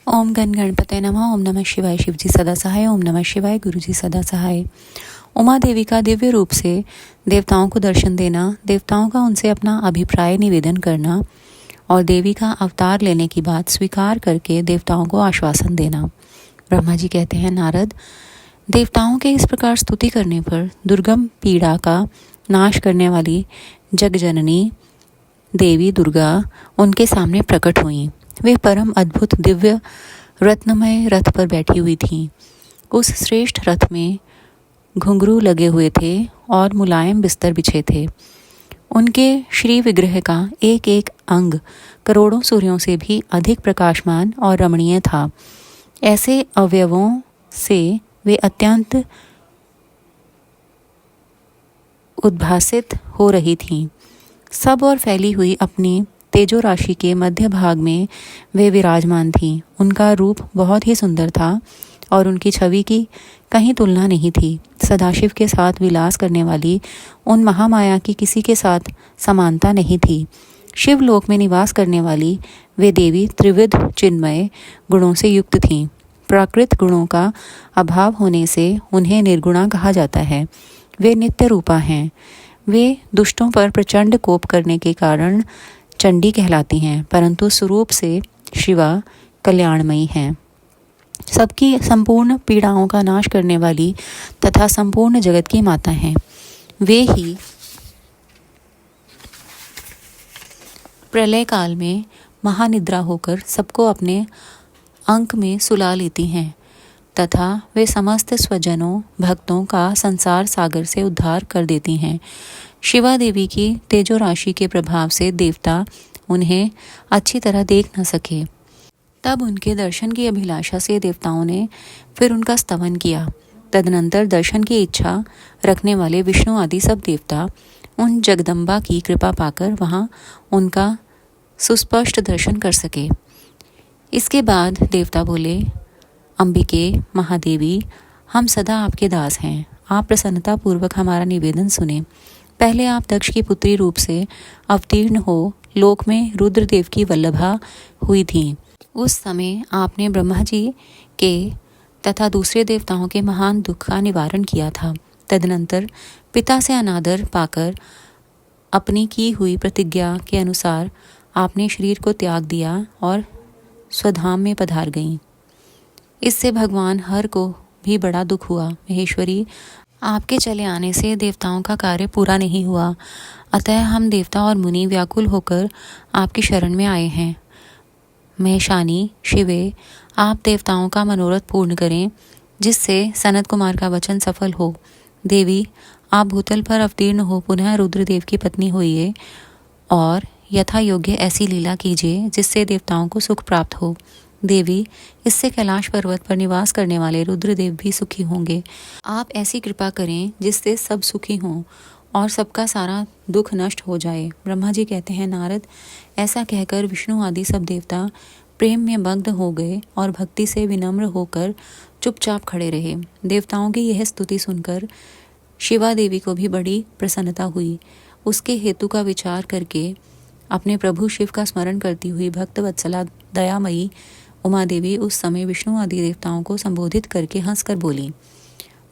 ओम गण गणपते नमः। ओम नमः शिवाय। शिवजी सदा सहाय। ओम नमः शिवाय। गुरुजी सदा सहाय। उमा देवी का दिव्य रूप से देवताओं को दर्शन देना, देवताओं का उनसे अपना अभिप्राय निवेदन करना और देवी का अवतार लेने की बात स्वीकार करके देवताओं को आश्वासन देना। ब्रह्मा जी कहते हैं, नारद, देवताओं के इस प्रकार स्तुति करने पर दुर्गम पीड़ा का नाश करने वाली जगजननी देवी दुर्गा उनके सामने प्रकट हुई। वे परम अद्भुत दिव्य रत्नमय रथ पर बैठी हुई थीं। उस श्रेष्ठ रथ में घुंघरू लगे हुए थे और मुलायम बिस्तर बिछे थे। उनके श्री विग्रह का एक एक अंग करोड़ों सूर्यों से भी अधिक प्रकाशमान और रमणीय था। ऐसे अवयवों से वे अत्यंत उद्भासित हो रही थीं। सब और फैली हुई अपनी तेजो राशि के मध्य भाग में वे विराजमान थीं। उनका रूप बहुत ही सुंदर था और उनकी छवि की कहीं तुलना नहीं थी। सदाशिव के साथ विलास करने वाली उन महामाया की किसी के साथ समानता नहीं थी। शिवलोक में निवास करने वाली वे देवी त्रिविध चिन्मय गुणों से युक्त थीं। प्राकृत गुणों का अभाव होने से उन्हें निर्गुणा कहा जाता है। वे नित्य रूपा हैं। वे दुष्टों पर प्रचंड कोप करने के कारण चंडी कहलाती हैं, परंतु स्वरूप से शिवा कल्याणमयी हैं। सबकी संपूर्ण पीड़ाओं का नाश करने वाली तथा संपूर्ण जगत की माता हैं। वे ही प्रलय काल में महानिद्रा होकर सबको अपने अंक में सुला लेती हैं तथा वे समस्त स्वजनों भक्तों का संसार सागर से उद्धार कर देती हैं। शिवा देवी की तेजो राशि के प्रभाव से देवता उन्हें अच्छी तरह देख न सके। तब उनके दर्शन की अभिलाषा से देवताओं ने फिर उनका स्तवन किया। तदनंतर दर्शन की इच्छा रखने वाले विष्णु आदि सब देवता उन जगदम्बा की कृपा पाकर वहाँ उनका सुस्पष्ट दर्शन कर सके। इसके बाद देवता बोले, अंबिके महादेवी, हम सदा आपके दास हैं। आप प्रसन्नता पूर्वक हमारा निवेदन सुने। पहले आप दक्ष की पुत्री रूप से अवतीर्ण हो लोक में रुद्रदेव की वल्लभा हुई थी। उस समय आपने ब्रह्मा जी के तथा दूसरे देवताओं के महान दुख का निवारण किया था। तदनंतर पिता से अनादर पाकर अपनी की हुई प्रतिज्ञा के अनुसार आपने शरीर को त्याग दिया और स्वधाम में पधार गईं। इससे भगवान हर को भी बड़ा दुख हुआ। महेश्वरी, आपके चले आने से देवताओं का कार्य पूरा नहीं हुआ, अतः हम देवता और मुनि व्याकुल होकर आपकी शरण में आए हैं। महेशानी शिवे, आप देवताओं का मनोरथ पूर्ण करें जिससे सनत कुमार का वचन सफल हो। देवी, आप भूतल पर अवतीर्ण हो पुनः रुद्रदेव की पत्नी होइए और यथा योग्य ऐसी लीला कीजिए जिससे देवताओं को सुख प्राप्त हो। देवी, इससे कैलाश पर्वत पर निवास करने वाले रुद्रदेव भी सुखी होंगे। आप ऐसी कृपा करें जिससे सब सुखी हों और सबका सारा दुख नष्ट हो जाए। ब्रह्मा जी कहते हैं, नारद, ऐसा कहकर विष्णु आदि सब देवता प्रेम में मग्न हो गए और भक्ति से विनम्र होकर चुपचाप खड़े रहे। देवताओं की यह स्तुति सुनकर शिवा देवी को भी बड़ी प्रसन्नता हुई। उसके हेतु का विचार करके अपने प्रभु शिव का स्मरण करती हुई भक्त वत्सला दयामयी उमा देवी उस समय विष्णु आदि देवताओं को संबोधित करके हंसकर बोली।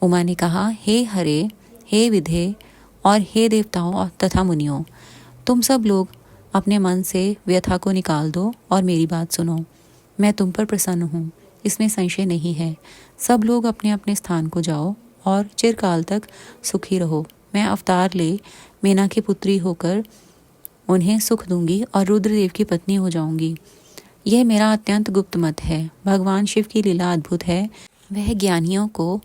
उमा ने कहा, हे हरे, हे विधे और हे देवताओं तथा मुनियों, तुम सब लोग अपने मन से व्यथा को निकाल दो और मेरी बात सुनो। मैं तुम पर प्रसन्न हूँ, इसमें संशय नहीं है। सब लोग अपने अपने स्थान को जाओ और चिरकाल तक सुखी रहो। मैं अवतार ले मेना की पुत्री होकर उन्हें सुख दूंगी और रुद्रदेव की पत्नी हो जाऊंगी। यह मेरा अत्यंत गुप्त मत है। भगवान शिव की लीला अद्भुत है। वह ज्ञानियों को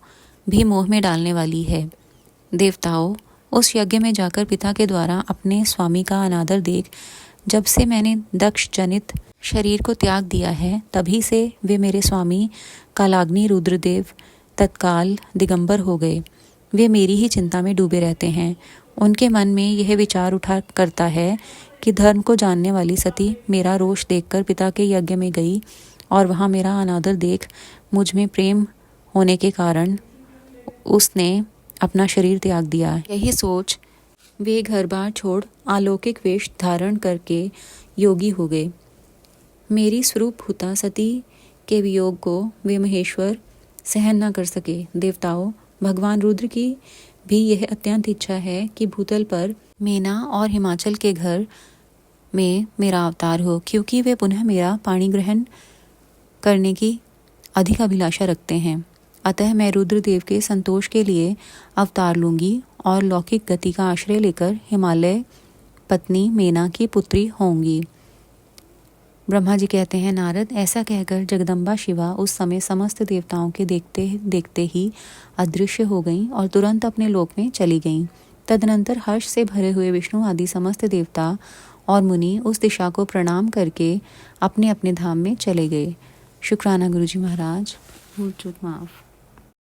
भी मोह में डालने वाली है। देवताओं, उस यज्ञ में जाकर पिता के द्वारा अपने स्वामी का अनादर देख जब से मैंने दक्ष जनित शरीर को त्याग दिया है, तभी से वे मेरे स्वामी कालाग्नि रुद्रदेव तत्काल दिगंबर हो गए। वे मेरी ही चिंता में डूबे रहते हैं। उनके मन में यह विचार उठा करता है कि धर्म को जानने वाली सती मेरा रोष देखकर पिता के यज्ञ में गई और वहाँ मेरा अनादर देख मुझ में प्रेम होने के कारण उसने अपना शरीर त्याग दिया। यही सोच वे घर बार छोड़ अलौकिक वेश धारण करके योगी हो गए। मेरी स्वरूपभूता सती के वियोग को वे महेश्वर सहन न कर सके। देवताओं, भगवान रुद्र की भी यह अत्यंत इच्छा है कि भूतल पर मेना और हिमाचल के घर में मेरा अवतार हो, क्योंकि वे पुनः मेरा पाणी ग्रहण करने की अधिक अभिलाषा रखते हैं। अतः मैं रुद्रदेव के संतोष के लिए अवतार लूंगी और लौकिक गति का आश्रय लेकर हिमालय पत्नी मेना की पुत्री होंगी। ब्रह्मा जी कहते हैं, नारद, ऐसा कहकर जगदम्बा शिवा उस समय समस्त देवताओं के देखते देखते ही अदृश्य हो गईं और तुरंत अपने लोक में चली गईं। तदनंतर हर्ष से भरे हुए विष्णु आदि समस्त देवता और मुनि उस दिशा को प्रणाम करके अपने अपने धाम में चले गए। शुक्राना गुरुजी महाराज। भूल चूक माफ।